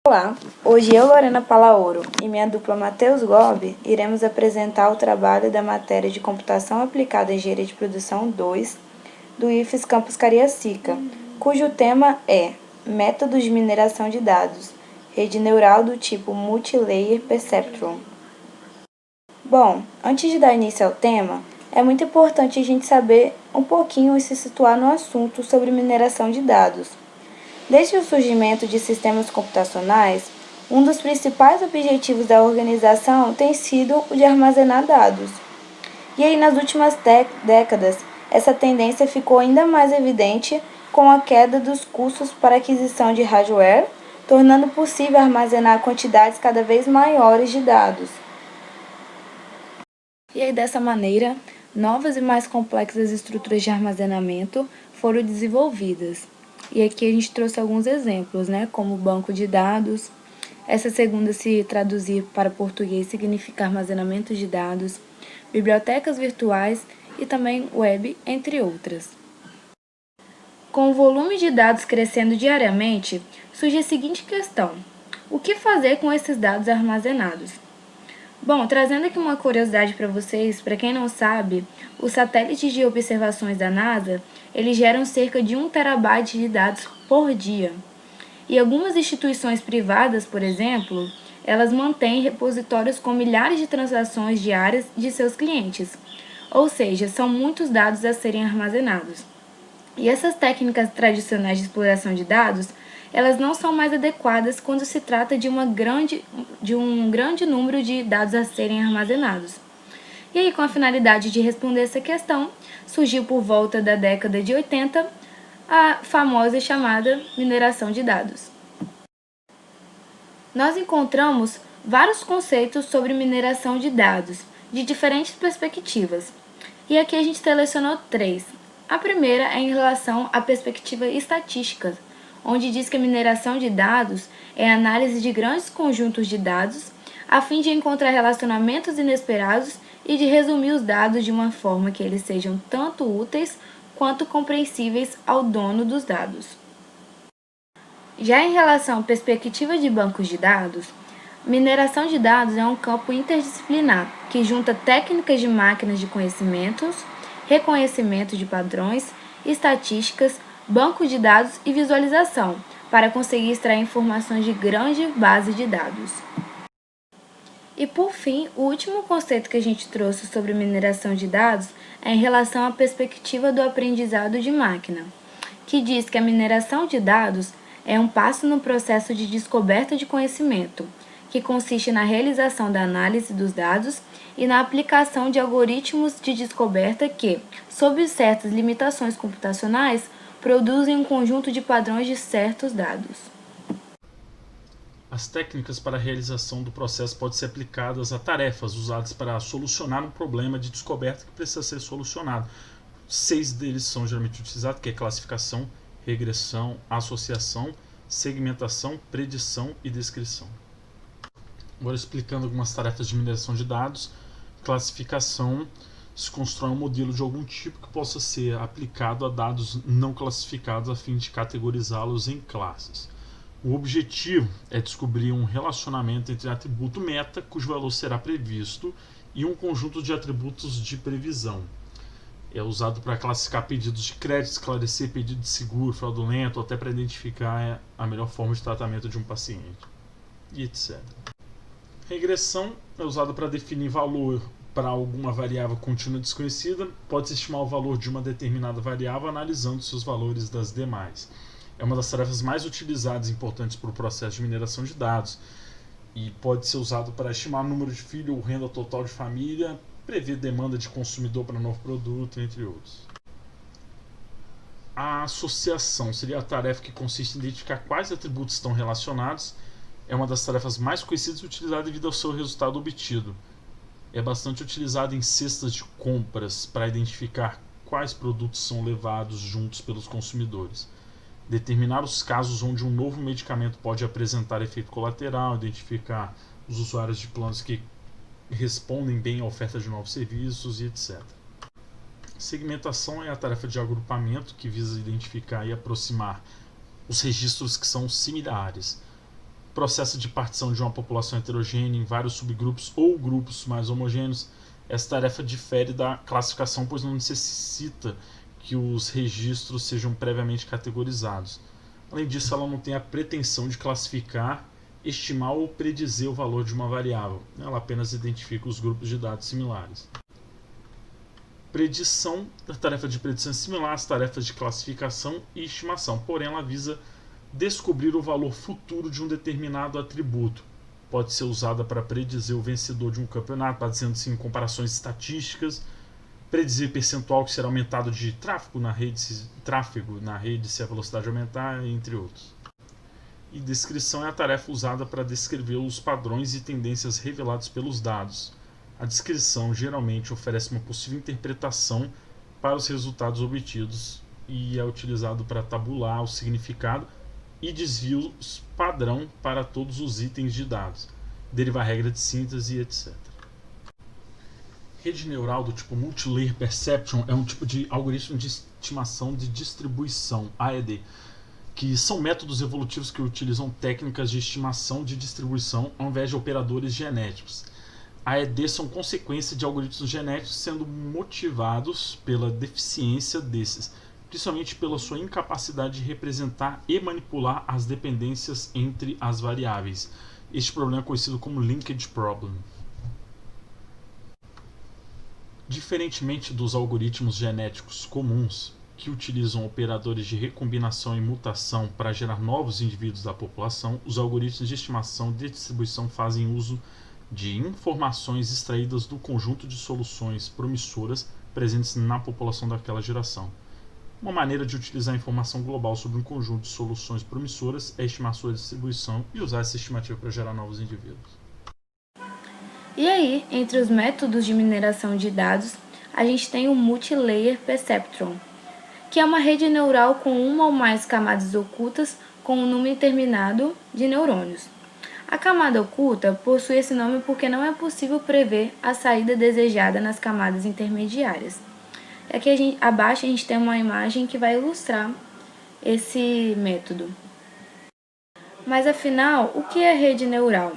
Olá, hoje eu, Lorena Palaoro, e minha dupla Matheus Gobi iremos apresentar o trabalho da matéria de Computação Aplicada em Engenharia de Produção 2 do IFES Campus Cariacica, cujo tema é Métodos de Mineração de Dados, Rede Neural do tipo Multilayer Perceptron. Bom, antes de dar início ao tema, é muito importante a gente saber um pouquinho e se situar no assunto sobre mineração de dados. Desde o surgimento de sistemas computacionais, um dos principais objetivos da organização tem sido o de armazenar dados. E aí, nas últimas décadas, essa tendência ficou ainda mais evidente com a queda dos custos para aquisição de hardware, tornando possível armazenar quantidades cada vez maiores de dados. E aí, dessa maneira, novas e mais complexas estruturas de armazenamento foram desenvolvidas. E aqui a gente trouxe alguns exemplos, como banco de dados. Essa segunda, se traduzir para português, significa armazenamento de dados, bibliotecas virtuais e também web, entre outras. Com o volume de dados crescendo diariamente, surge a seguinte questão: o que fazer com esses dados armazenados? Bom, trazendo aqui uma curiosidade para vocês, para quem não sabe, os satélites de observações da NASA, eles geram cerca de 1 terabyte de dados por dia. E algumas instituições privadas, por exemplo, elas mantêm repositórios com milhares de transações diárias de seus clientes. Ou seja, são muitos dados a serem armazenados. E essas técnicas tradicionais de exploração de dados, elas não são mais adequadas quando se trata de um grande número de dados a serem armazenados. E aí, com a finalidade de responder essa questão, surgiu por volta da década de 80 a famosa e chamada mineração de dados. Nós encontramos vários conceitos sobre mineração de dados, de diferentes perspectivas. E aqui a gente selecionou 3. A primeira é em relação à perspectiva estatística, onde diz que a mineração de dados é a análise de grandes conjuntos de dados a fim de encontrar relacionamentos inesperados e de resumir os dados de uma forma que eles sejam tanto úteis quanto compreensíveis ao dono dos dados. Já em relação à perspectiva de bancos de dados, mineração de dados é um campo interdisciplinar que junta técnicas de máquinas de conhecimentos, reconhecimento de padrões, estatísticas, banco de dados e visualização, para conseguir extrair informações de grande base de dados. E por fim, o último conceito que a gente trouxe sobre mineração de dados é em relação à perspectiva do aprendizado de máquina, que diz que a mineração de dados é um passo no processo de descoberta de conhecimento, que consiste na realização da análise dos dados e na aplicação de algoritmos de descoberta que, sob certas limitações computacionais, produzem um conjunto de padrões de certos dados. As técnicas para a realização do processo podem ser aplicadas a tarefas usadas para solucionar um problema de descoberta que precisa ser solucionado. 6 deles são geralmente utilizados, que é classificação, regressão, associação, segmentação, predição e descrição. Agora explicando algumas tarefas de mineração de dados. Classificação: se constrói um modelo de algum tipo que possa ser aplicado a dados não classificados a fim de categorizá-los em classes. O objetivo é descobrir um relacionamento entre atributo meta, cujo valor será previsto, e um conjunto de atributos de previsão. É usado para classificar pedidos de crédito, esclarecer pedido de seguro fraudulento, ou até para identificar a melhor forma de tratamento de um paciente, e etc. Regressão é usada para definir valor para alguma variável contínua desconhecida. Pode-se estimar o valor de uma determinada variável analisando seus valores das demais. É uma das tarefas mais utilizadas e importantes para o processo de mineração de dados e pode ser usado para estimar o número de filhos ou renda total de família, prever demanda de consumidor para novo produto, entre outros. A associação seria a tarefa que consiste em identificar quais atributos estão relacionados. É uma das tarefas mais conhecidas e utilizada devido ao seu resultado obtido. É bastante utilizada em cestas de compras para identificar quais produtos são levados juntos pelos consumidores. Determinar os casos onde um novo medicamento pode apresentar efeito colateral, identificar os usuários de planos que respondem bem à oferta de novos serviços e etc. Segmentação é a tarefa de agrupamento que visa identificar e aproximar os registros que são similares. processo de partição de uma população heterogênea em vários subgrupos ou grupos mais homogêneos. Essa tarefa difere da classificação, pois não necessita que os registros sejam previamente categorizados. Além disso, ela não tem a pretensão de classificar, estimar ou predizer o valor de uma variável. Ela apenas identifica os grupos de dados similares. Predição, a tarefa de predição é similar às tarefas de classificação e estimação, porém ela visa descobrir o valor futuro de um determinado atributo. Pode ser usada para predizer o vencedor de um campeonato, baseando-se em comparações estatísticas, predizer percentual que será aumentado de tráfego na rede se a velocidade aumentar, entre outros. E descrição é a tarefa usada para descrever os padrões e tendências revelados pelos dados. A descrição geralmente oferece uma possível interpretação para os resultados obtidos e é utilizado para tabular o significado e desvios padrão para todos os itens de dados, derivar regra de síntese, etc. Rede neural do tipo Multilayer Perceptron é um tipo de algoritmo de estimação de distribuição, AED, que são métodos evolutivos que utilizam técnicas de estimação de distribuição ao invés de operadores genéticos. AED são consequência de algoritmos genéticos sendo motivados pela deficiência desses, principalmente pela sua incapacidade de representar e manipular as dependências entre as variáveis. Este problema é conhecido como Linkage Problem. Diferentemente dos algoritmos genéticos comuns, que utilizam operadores de recombinação e mutação para gerar novos indivíduos da população, os algoritmos de estimação de distribuição fazem uso de informações extraídas do conjunto de soluções promissoras presentes na população daquela geração. Uma maneira de utilizar a informação global sobre um conjunto de soluções promissoras é estimar sua distribuição e usar essa estimativa para gerar novos indivíduos. E aí, entre os métodos de mineração de dados, a gente tem o Multilayer Perceptron, que é uma rede neural com uma ou mais camadas ocultas com um número indeterminado de neurônios. A camada oculta possui esse nome porque não é possível prever a saída desejada nas camadas intermediárias. Aqui abaixo a gente tem uma imagem que vai ilustrar esse método. Mas afinal, o que é rede neural?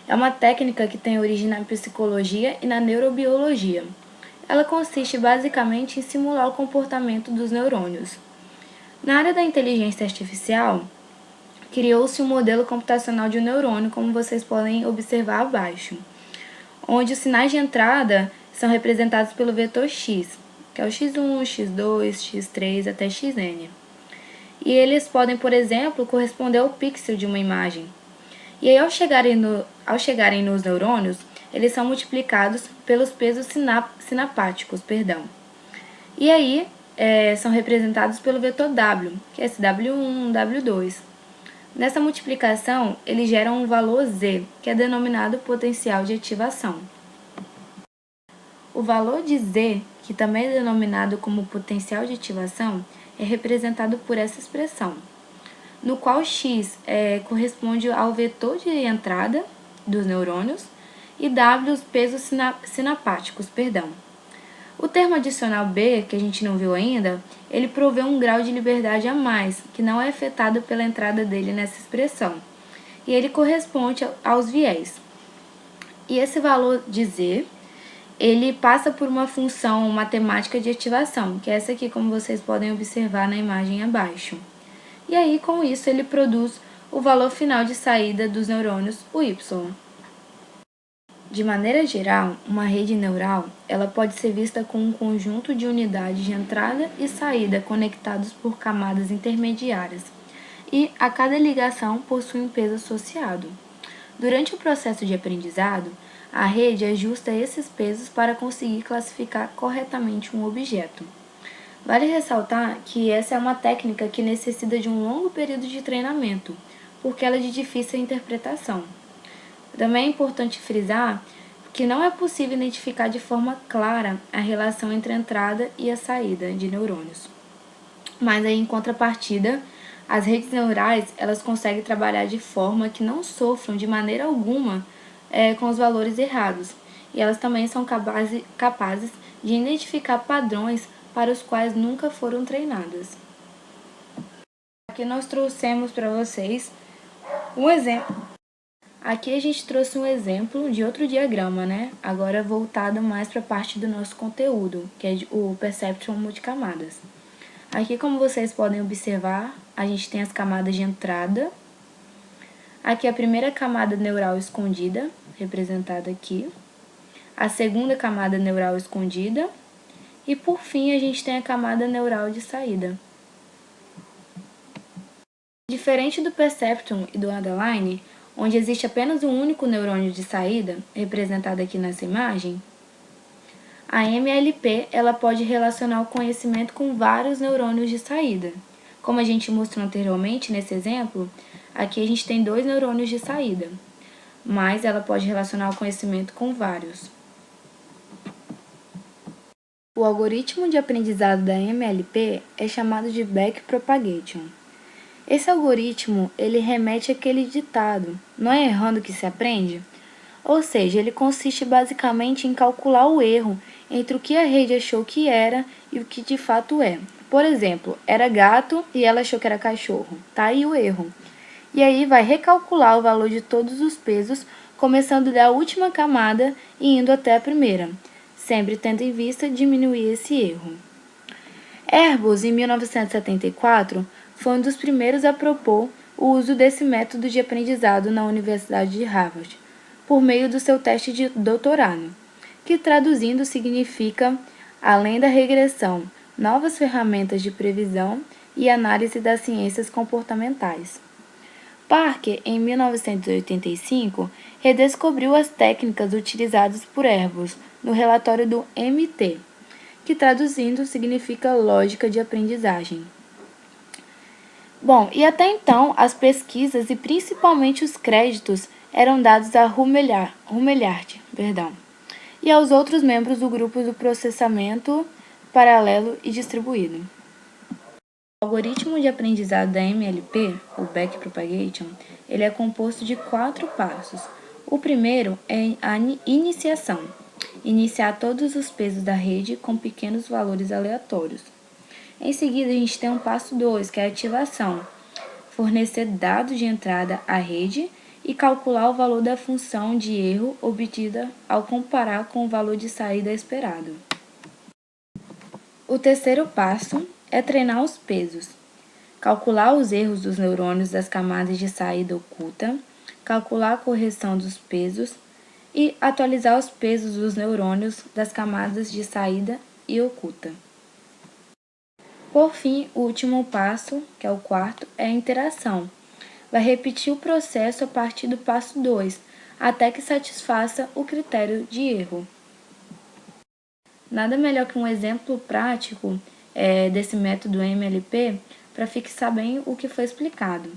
É uma técnica que tem origem na psicologia e na neurobiologia. Ela consiste basicamente em simular o comportamento dos neurônios. Na área da inteligência artificial, criou-se um modelo computacional de um neurônio, como vocês podem observar abaixo, onde os sinais de entrada são representados pelo vetor x, que é o x1, x2, x3 até xn. E eles podem, por exemplo, corresponder ao pixel de uma imagem. E aí, ao chegarem nos neurônios, eles são multiplicados pelos pesos sinapáticos. E aí, são representados pelo vetor w, que é esse w1, w2. Nessa multiplicação, eles geram um valor z, que é denominado potencial de ativação. O valor de z, que também é denominado como potencial de ativação, é representado por essa expressão, no qual x corresponde ao vetor de entrada dos neurônios e w os pesos sinapáticos. O termo adicional b, que a gente não viu ainda, ele provê um grau de liberdade a mais, que não é afetado pela entrada dele nessa expressão, e ele corresponde aos viés. E esse valor de z, ele passa por uma função matemática de ativação, que é essa aqui, como vocês podem observar na imagem abaixo. E aí, com isso, ele produz o valor final de saída dos neurônios, o y. De maneira geral, uma rede neural ela pode ser vista como um conjunto de unidades de entrada e saída conectados por camadas intermediárias, e a cada ligação possui um peso associado. Durante o processo de aprendizado, a rede ajusta esses pesos para conseguir classificar corretamente um objeto. Vale ressaltar que essa é uma técnica que necessita de um longo período de treinamento, porque ela é de difícil interpretação. Também é importante frisar que não é possível identificar de forma clara a relação entre a entrada e a saída de neurônios. Mas aí, em contrapartida, as redes neurais elas conseguem trabalhar de forma que não sofram de maneira alguma com os valores errados, e elas também são capazes de identificar padrões para os quais nunca foram treinadas. Aqui nós trouxemos para vocês um exemplo Aqui a gente trouxe um exemplo de outro diagrama, né? Agora voltado mais para a parte do nosso conteúdo, que é o Perceptron Multicamadas. Aqui, como vocês podem observar, a gente tem as camadas de entrada. Aqui a primeira camada neural escondida, representada aqui. A segunda camada neural escondida. E por fim, a gente tem a camada neural de saída. Diferente do Perceptron e do Underline, onde existe apenas um único neurônio de saída, representado aqui nessa imagem, a MLP ela pode relacionar o conhecimento com vários neurônios de saída. Como a gente mostrou anteriormente nesse exemplo, aqui a gente tem 2 neurônios de saída, mas ela pode relacionar o conhecimento com vários. O algoritmo de aprendizado da MLP é chamado de Backpropagation. Esse algoritmo, ele remete àquele ditado, não é errando que se aprende? Ou seja, ele consiste basicamente em calcular o erro entre o que a rede achou que era e o que de fato é. Por exemplo, era gato e ela achou que era cachorro. Tá aí o erro. E aí vai recalcular o valor de todos os pesos, começando da última camada e indo até a primeira, sempre tendo em vista diminuir esse erro. Erbos, em 1974, foi um dos primeiros a propor o uso desse método de aprendizado na Universidade de Harvard, por meio do seu teste de doutorado, que traduzindo significa, além da regressão, novas ferramentas de previsão e análise das ciências comportamentais. Parker, em 1985, redescobriu as técnicas utilizadas por Erbos no relatório do MT, que traduzindo significa lógica de aprendizagem. Bom, e até então, as pesquisas e principalmente os créditos eram dados a Rumelhart, e aos outros membros do grupo do processamento paralelo e distribuído. O algoritmo de aprendizado da MLP, o Backpropagation, ele é composto de 4 passos. O primeiro é a iniciação, iniciar todos os pesos da rede com pequenos valores aleatórios. Em seguida, a gente tem um passo 2, que é a ativação, fornecer dados de entrada à rede e calcular o valor da função de erro obtida ao comparar com o valor de saída esperado. O terceiro passo é treinar os pesos, calcular os erros dos neurônios das camadas de saída oculta, calcular a correção dos pesos e atualizar os pesos dos neurônios das camadas de saída e oculta. Por fim, o último passo, que é o quarto, é a interação. Vai repetir o processo a partir do passo 2, até que satisfaça o critério de erro. Nada melhor que um exemplo prático desse método MLP para fixar bem o que foi explicado.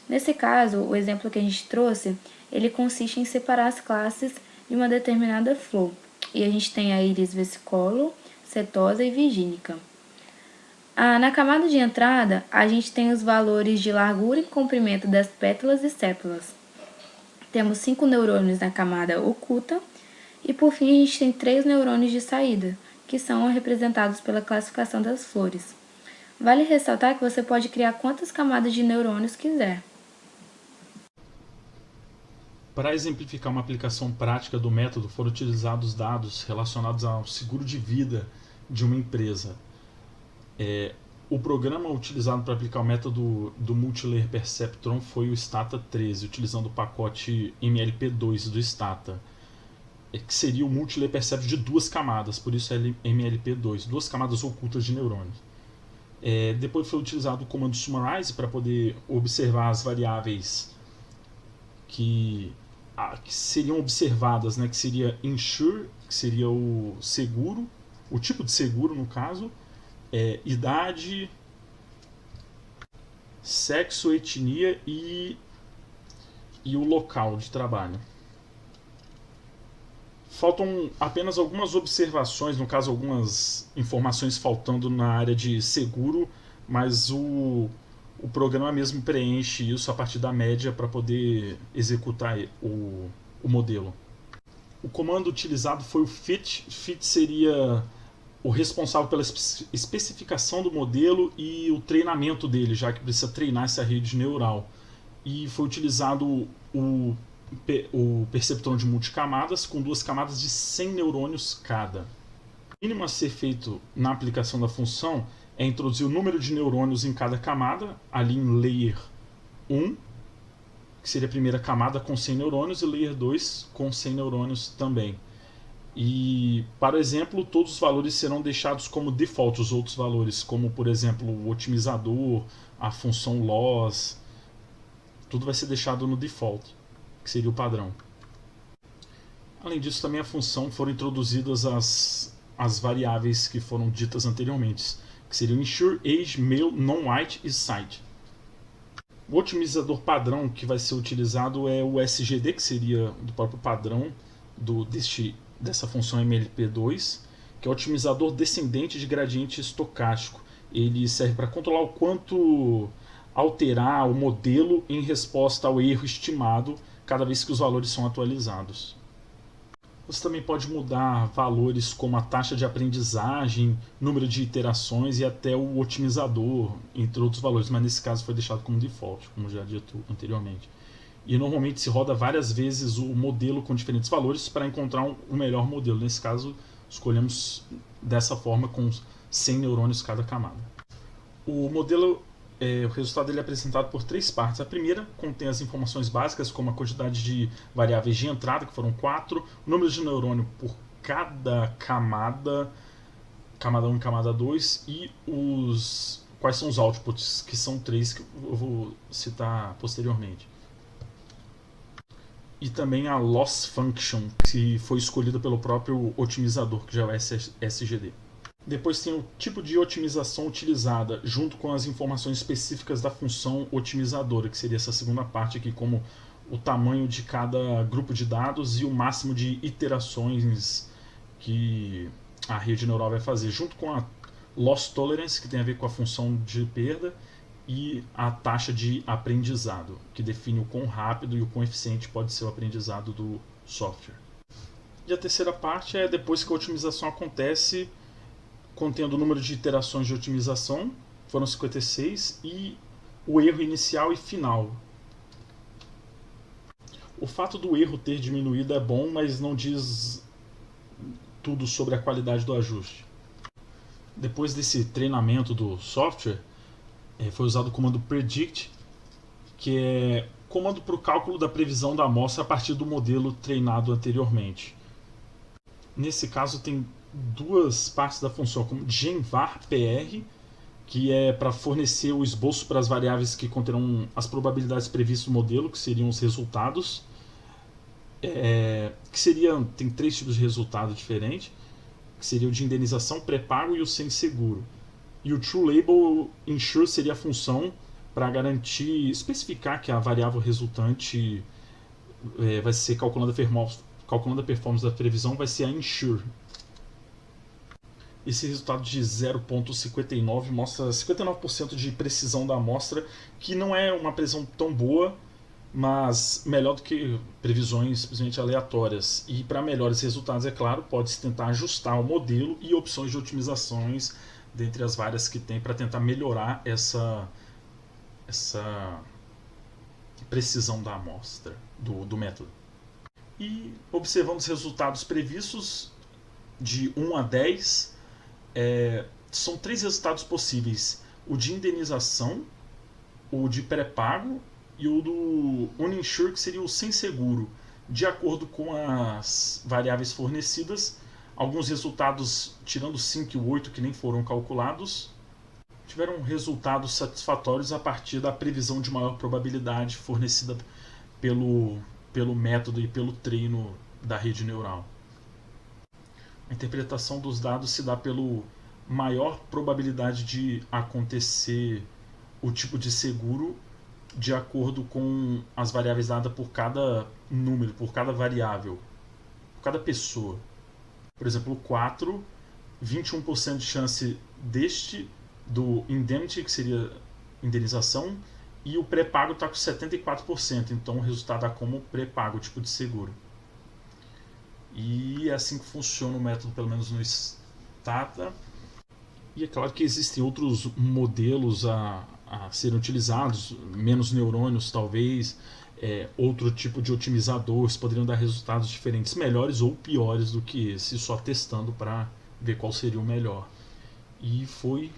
Nesse caso, o exemplo que a gente trouxe, ele consiste em separar as classes de uma determinada flor. E a gente tem a íris versicolor, setosa e virgínica. Na camada de entrada, a gente tem os valores de largura e comprimento das pétalas e sépalas. Temos 5 neurônios na camada oculta e, por fim, a gente tem 3 neurônios de saída, que são representados pela classificação das flores. Vale ressaltar que você pode criar quantas camadas de neurônios quiser. Para exemplificar uma aplicação prática do método, foram utilizados dados relacionados ao seguro de vida de uma empresa. O programa utilizado para aplicar o método do Multilayer Perceptron foi o Stata 13, utilizando o pacote MLP2 do Stata, que seria o Multilayer Perceptron de 2 camadas, por isso é MLP2, 2 camadas ocultas de neurônios. Depois foi utilizado o comando Summarize para poder observar as variáveis que seriam observadas, né, que seria Insure, que seria o seguro, o tipo de seguro no caso, idade, sexo, etnia e o local de trabalho. Faltam apenas algumas observações, no caso algumas informações faltando na área de seguro, mas o programa mesmo preenche isso a partir da média para poder executar o modelo. O comando utilizado foi o fit. Fit seria o responsável pela especificação do modelo e o treinamento dele, já que precisa treinar essa rede neural. E foi utilizado o o perceptrão de multicamadas com 2 camadas de 100 neurônios cada. O mínimo a ser feito na aplicação da função é introduzir o número de neurônios em cada camada, ali em Layer 1, que seria a primeira camada com 100 neurônios, e Layer 2 com 100 neurônios também. E, para exemplo, todos os valores serão deixados como default, os outros valores, como, por exemplo, o otimizador, a função loss, tudo vai ser deixado no default, que seria o padrão. Além disso, também a função foram introduzidas as variáveis que foram ditas anteriormente, que seriam ensure, age, male, non-white e site. O otimizador padrão que vai ser utilizado é o SGD, que seria do próprio padrão dessa função MLP2, que é o otimizador descendente de gradiente estocástico. Ele serve para controlar o quanto alterar o modelo em resposta ao erro estimado cada vez que os valores são atualizados. Você também pode mudar valores como a taxa de aprendizagem, número de iterações e até o otimizador, entre outros valores, mas nesse caso foi deixado como default, como já dito anteriormente. E normalmente se roda várias vezes o modelo com diferentes valores para encontrar um melhor modelo. Nesse caso, escolhemos dessa forma com 100 neurônios cada camada. O modelo, o resultado dele é apresentado por 3 partes. A primeira contém as informações básicas, como a quantidade de variáveis de entrada, que foram 4, o número de neurônio por cada camada, camada 1 e camada 2, e quais são os outputs, que são 3, que eu vou citar posteriormente. E também a loss function, que foi escolhida pelo próprio otimizador, que já é o SGD. Depois tem o tipo de otimização utilizada, junto com as informações específicas da função otimizadora, que seria essa segunda parte aqui, como o tamanho de cada grupo de dados e o máximo de iterações que a rede neural vai fazer, junto com a loss tolerance, que tem a ver com a função de perda, e a taxa de aprendizado, que define o quão rápido e o quão eficiente pode ser o aprendizado do software. E a terceira parte é depois que a otimização acontece, contendo o número de iterações de otimização, foram 56, e o erro inicial e final. O fato do erro ter diminuído é bom, mas não diz tudo sobre a qualidade do ajuste. Depois desse treinamento do software, foi usado o comando predict, que é comando para o cálculo da previsão da amostra a partir do modelo treinado anteriormente. Nesse caso tem 2 partes da função, como genvar.pr, que é para fornecer o esboço para as variáveis que conterão as probabilidades previstas no modelo, que seriam os resultados. Tem 3 tipos de resultado diferentes, que seria o de indenização, pré-pago e o sem seguro. E o TrueLabel ensure seria a função para garantir, especificar que a variável resultante vai ser calculando a performance da previsão, vai ser a ensure. Esse resultado de 0,59 mostra 59% de precisão da amostra, que não é uma precisão tão boa, mas melhor do que previsões simplesmente aleatórias. E para melhores resultados, é claro, pode-se tentar ajustar o modelo e opções de otimizações dentre as várias que tem para tentar melhorar essa precisão da amostra, do método. E observando os resultados previstos de 1 a 10, são 3 resultados possíveis: o de indenização, o de pré-pago e o do uninsured, que seria o sem seguro. De acordo com as variáveis fornecidas, alguns resultados, tirando 5 e o 8 que nem foram calculados, tiveram resultados satisfatórios a partir da previsão de maior probabilidade fornecida pelo método e pelo treino da rede neural. A interpretação dos dados se dá pelo maior probabilidade de acontecer o tipo de seguro de acordo com as variáveis dadas por cada número, por cada variável, por cada pessoa. Por exemplo, o 4, 21% de chance do indemnity, que seria indenização, e o pré-pago está com 74%, então o resultado dá como pré-pago, tipo de seguro. E é assim que funciona o método, pelo menos no Stata. E é claro que existem outros modelos a serem utilizados, menos neurônios talvez, outro tipo de otimizadores poderiam dar resultados diferentes, melhores ou piores do que esse, só testando para ver qual seria o melhor. E foi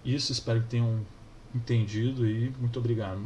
isso, espero que tenham entendido e muito obrigado.